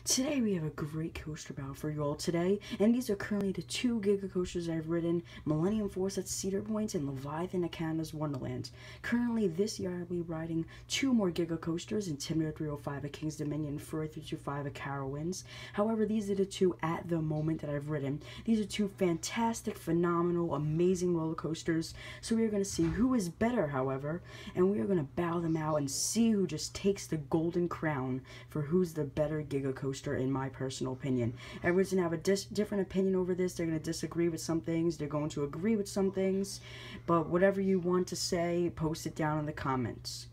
Today we have a great coaster battle for you all today, and these are currently the two Giga coasters I've ridden: Millennium Force at Cedar Point and Leviathan at Canada's Wonderland. Currently this year I'll be riding two more Giga coasters, Intimidator 305 at King's Dominion and Fury 325 at Carowinds. However, these are the two at the moment that I've ridden. These are two fantastic, phenomenal, amazing roller coasters, so we are going to see who is better, however, and we are going to battle them out and see who just takes the golden crown for who's the better Giga coaster, in my personal opinion. Everyone's going to have a different opinion over this. They're going to disagree with some things, they're going to agree with some things, but whatever you want to say, post it down in the comments.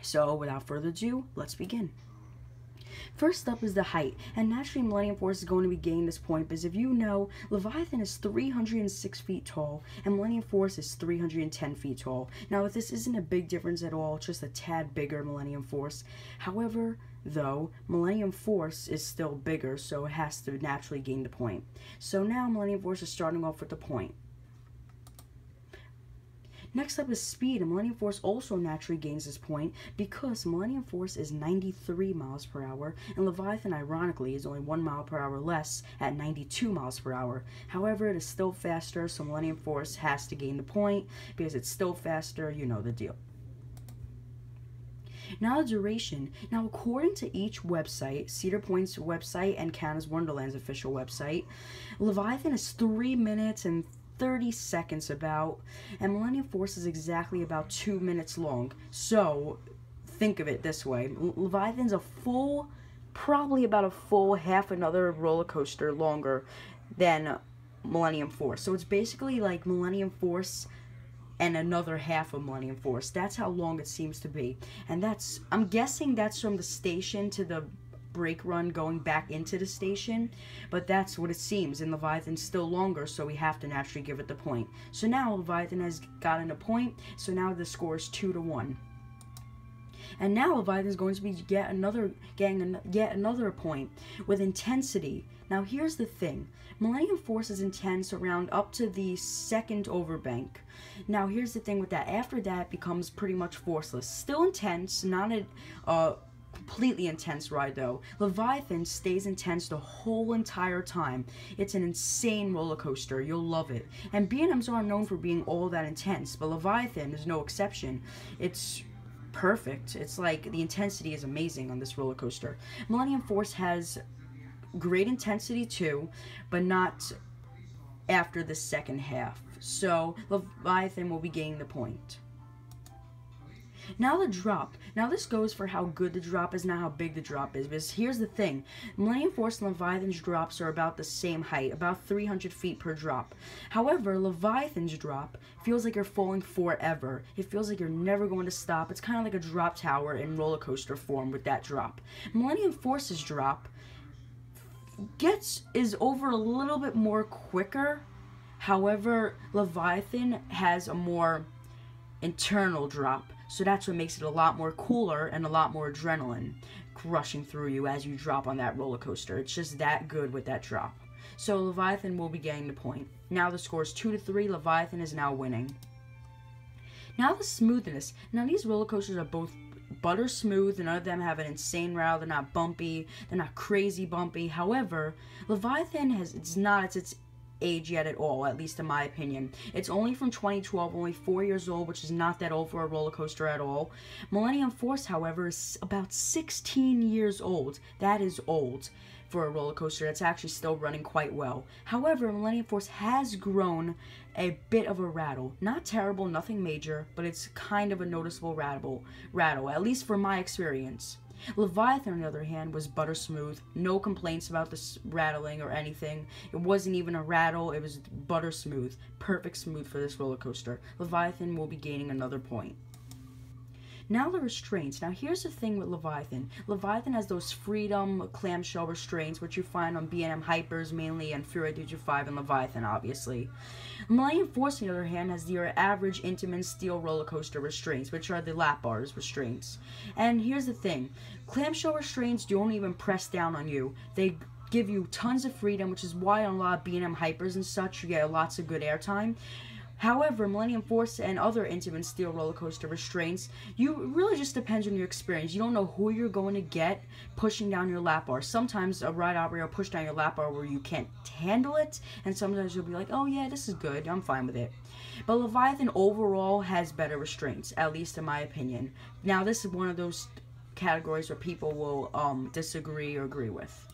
So without further ado, let's begin. First up is the height, and naturally Millennium Force is going to be gaining this point because if you know, Leviathan is 306 feet tall and Millennium Force is 310 feet tall. Now this isn't a big difference at all, just a tad bigger Millennium Force. However, though, Millennium Force is still bigger, so it has to naturally gain the point. So now Millennium Force is starting off with the point. Next up is speed, and Millennium Force also naturally gains this point because Millennium Force is 93 miles per hour, and Leviathan, ironically, is only 1 mile per hour less at 92 miles per hour. However, it is still faster, so Millennium Force has to gain the point because it's still faster, you know the deal. Now the duration. Now according to each website, Cedar Point's website and Canada's Wonderland's official website, Leviathan is 3 minutes and 30 seconds about, and Millennium Force is exactly about 2 minutes long. So think of it this way: Leviathan's probably about a full half another roller coaster longer than Millennium Force. So it's basically like Millennium Force and another half of Millennium Force. That's how long it seems to be, and I'm guessing that's from the station to the brake run going back into the station, but that's what it seems. And Leviathan's still longer, so we have to naturally give it the point. So now Leviathan has gotten a point, so now the score is 2-1. And now Leviathan is going to be getting yet another point with intensity. Now here's the thing: Millennium Force is intense around up to the second overbank. Now here's the thing with that: after that it becomes pretty much forceless. Still intense, not a completely intense ride though. Leviathan stays intense the whole entire time. It's an insane roller coaster. You'll love it. And B&Ms aren't known for being all that intense, but Leviathan is no exception. It's perfect. It's like the intensity is amazing on this roller coaster. Millennium Force has great intensity too, but not after the second half. So Leviathan will be gaining the point. Now the drop. Now this goes for how good the drop is, not how big the drop is. Because here's the thing: Millennium Force and Leviathan's drops are about the same height, about 300 feet per drop. However, Leviathan's drop feels like you're falling forever. It feels like you're never going to stop. It's kind of like a drop tower in roller coaster form with that drop. Millennium Force's drop is over a little bit more quicker. However, Leviathan has a more internal drop, so that's what makes it a lot more cooler and a lot more adrenaline rushing through you as you drop on that roller coaster. It's just that good with that drop. So Leviathan will be getting the point. Now the score is 2-3. Leviathan is now winning. Now the smoothness. Now these roller coasters are both butter smooth, and none of them have an insane rattle. They're not bumpy, they're not crazy bumpy. However, Leviathan it's not its age yet at all, at least in my opinion. It's only from 2012, only 4 years old, which is not that old for a roller coaster at all. Millennium Force, however, is about 16 years old. That is old for a roller coaster that's actually still running quite well. However, Millennium Force has grown a bit of a rattle. Not terrible, nothing major, but it's kind of a noticeable rattle, at least from my experience. Leviathan, on the other hand, was butter smooth. No complaints about the rattling or anything. It wasn't even a rattle. It was butter smooth. Perfect smooth for this roller coaster. Leviathan will be gaining another point. Now the restraints. Now here's the thing with Leviathan. Leviathan has those Freedom clamshell restraints, which you find on B&M Hypers mainly, and Fury 325 and Leviathan, obviously. Millennium Force, on the other hand, has your average Intamin steel roller coaster restraints, which are the lap bars restraints. And here's the thing: clamshell restraints don't even press down on you. They give you tons of freedom, which is why on a lot of B&M Hypers and such you get lots of good airtime. However, Millennium Force and other Intamin Steel roller coaster restraints, you really just depends on your experience. You don't know who you're going to get pushing down your lap bar. Sometimes a ride operator will push down your lap bar where you can't handle it, and sometimes you'll be like, oh yeah, this is good, I'm fine with it. But Leviathan overall has better restraints, at least in my opinion. Now, this is one of those categories where people will disagree or agree with.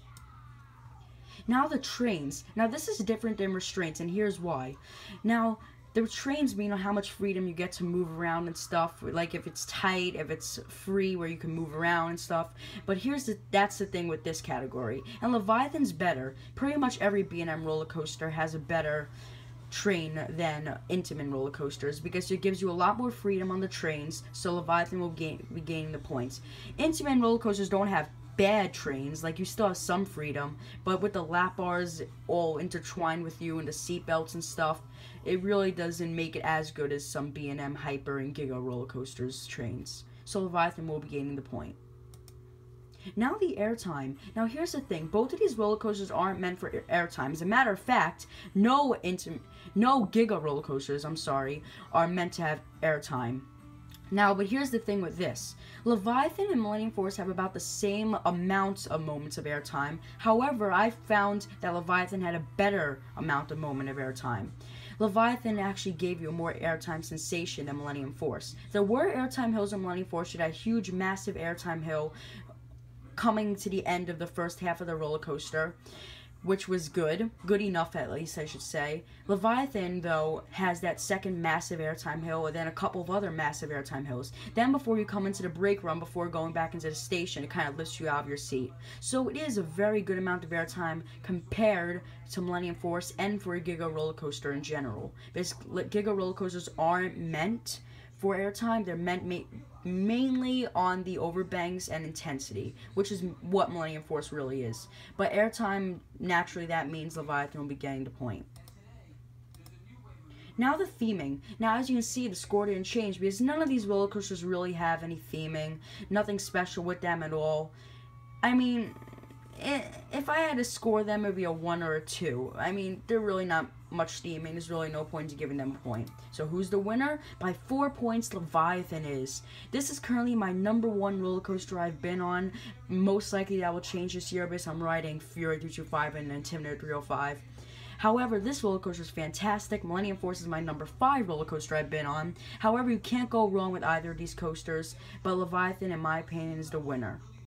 Now the trains. Now this is different than restraints, and here's why. Now, the trains mean how much freedom you get to move around and stuff, like if it's tight, if it's free where you can move around and stuff. But that's the thing with this category. And Leviathan's better. Pretty much every B&M roller coaster has a better train than Intamin roller coasters because it gives you a lot more freedom on the trains, so Leviathan will be gaining the points. Intamin roller coasters don't have bad trains, like you still have some freedom, but with the lap bars all intertwined with you and the seat belts and stuff, it really doesn't make it as good as some B&M Hyper and Giga roller coasters trains. So Leviathan will be gaining the point. Now the airtime. Now here's the thing, both of these roller coasters aren't meant for airtime. As a matter of fact, no Giga roller coasters, are meant to have airtime. Now, but here's the thing with this. Leviathan and Millennium Force have about the same amount of moments of airtime. However, I found that Leviathan had a better amount of moment of airtime. Leviathan actually gave you a more airtime sensation than Millennium Force. There were airtime hills in Millennium Force. You had a huge, massive airtime hill coming to the end of the first half of the roller coaster, which was good enough at least, I should say. Leviathan, though, has that second massive airtime hill and then a couple of other massive airtime hills. Then before you come into the brake run, before going back into the station, it kind of lifts you out of your seat. So it is a very good amount of airtime compared to Millennium Force and for a Giga roller coaster in general. Because Giga roller coasters aren't meant for airtime, they're meant mainly on the overbanks and intensity, which is what Millennium Force really is. But airtime, naturally, that means Leviathan will be getting the point. Now the theming. Now, as you can see, the score didn't change because none of these roller coasters really have any theming. Nothing special with them at all. I mean, if I had to score them, it would be a 1 or a 2. I mean, they're really not much theming. There's really no point in giving them a point. So who's the winner? By 4 points, Leviathan is. This is currently my #1 roller coaster I've been on. Most likely that will change this year because I'm riding Fury 325 and Intimidator 305. However, this roller coaster is fantastic. Millennium Force is my #5 roller coaster I've been on. However, you can't go wrong with either of these coasters, but Leviathan, in my opinion, is the winner.